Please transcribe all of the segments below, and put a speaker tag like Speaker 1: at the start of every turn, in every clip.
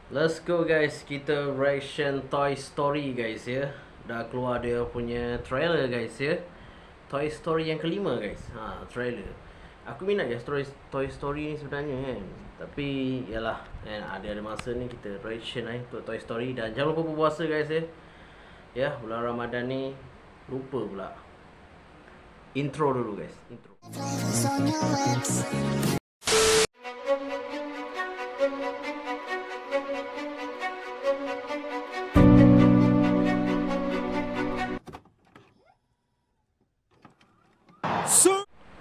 Speaker 1: Let's go guys, kita reaction Toy Story guys ya. Dah keluar dia punya trailer guys ya. Toy Story yang kelima guys. Trailer. Aku minat guys Toy Story ni sebenarnya kan. Tapi yalah kan, ada masa ni kita reaction untuk Toy Story. Dan jangan lupa berpuasa guys ya. Ya, bulan Ramadan ni lupa pula. Intro dulu guys, intro.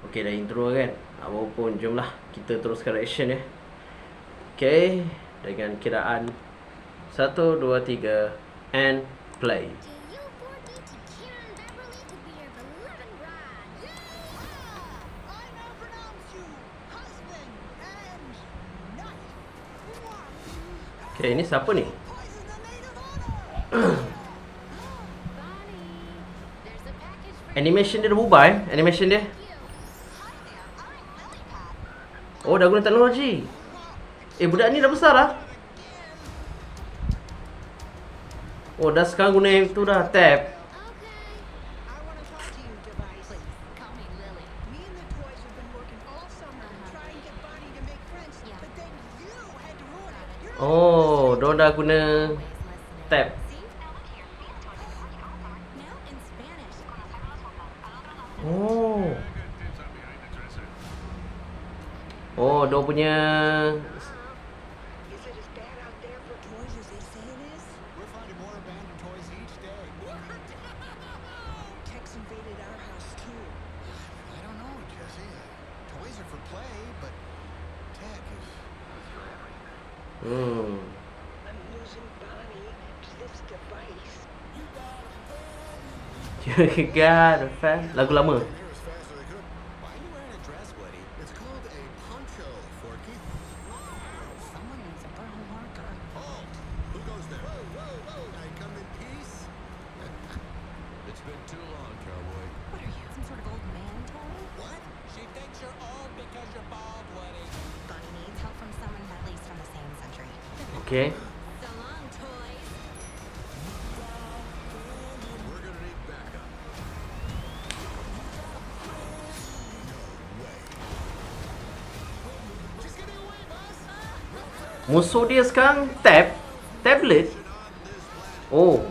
Speaker 1: Okay, dah intro kan. Apapun, jomlah kita teruskan reaction ya. Okay, dengan kiraan 1, 2, 3 and play. Okay, ini siapa ni? Animation dia dah berubah animation dia. Oh, dah guna teknologi. Budak ni dah besar lah. Oh, dah sekarang guna yang tu dah, tab. Oh, diorang dah guna tab. Oh. Oh, dia punya God, fan lagu lama.
Speaker 2: It's been too long, cowboy.
Speaker 3: What are you, some sort of old man toy?
Speaker 2: What? She thinks you're old because you're bald, Woody.
Speaker 3: Bonnie needs help from someone at least from the same century.
Speaker 1: Okay.
Speaker 3: So long, toys.
Speaker 2: We're gonna need backup. She's getting away, boss.
Speaker 1: Musuh dia sekarang tablet. Oh.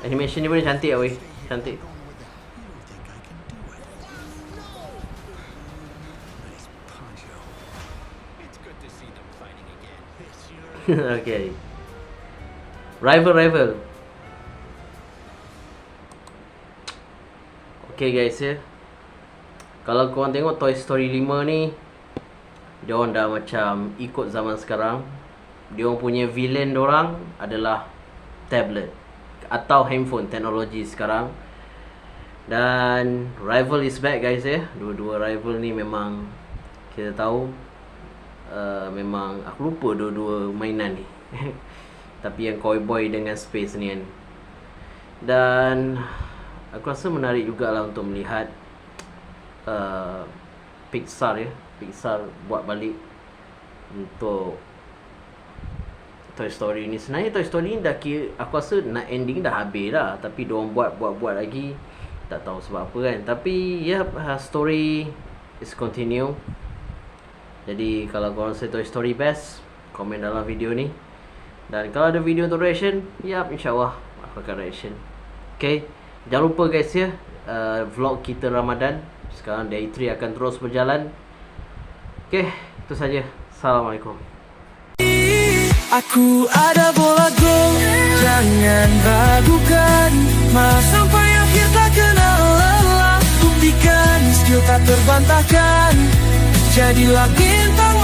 Speaker 1: Animation ni pun cantik lah weh. Cantik.
Speaker 2: It's good to see them fighting again.
Speaker 1: Okay. Rival. Okay guys ya. Kalau korang tengok Toy Story 5 ni, diorang dah macam ikut zaman sekarang. Diorang punya villain diorang adalah tablet atau handphone teknologi sekarang. Dan Rival is back guys ya. Dua-dua Rival ni memang kita tahu memang aku lupa dua-dua mainan ni. Tapi yang Cowboy dengan Space ni kan. Dan aku rasa menarik jugalah untuk melihat Pixar buat balik untuk Toy Story ni. Sebenarnya Toy Story ni dah kira, aku rasa nak ending dah habis dah. Tapi diorang buat lagi. Tak tahu sebab apa kan. Tapi ya, story is continue. Jadi kalau korang rasa Toy Story best, komen dalam video ni. Dan kalau ada video untuk reaction, ya insyaAllah aku akan reaction. Okay, jangan lupa guys ya, vlog kita Ramadan sekarang Day 3 akan terus berjalan. Okay, itu saja. Assalamualaikum.
Speaker 4: Aku ada bola gol, jangan ragukan. Mas sampai akhir tak kenal lelah. Buktikan skill tak terbantahkan. Jadilah bintang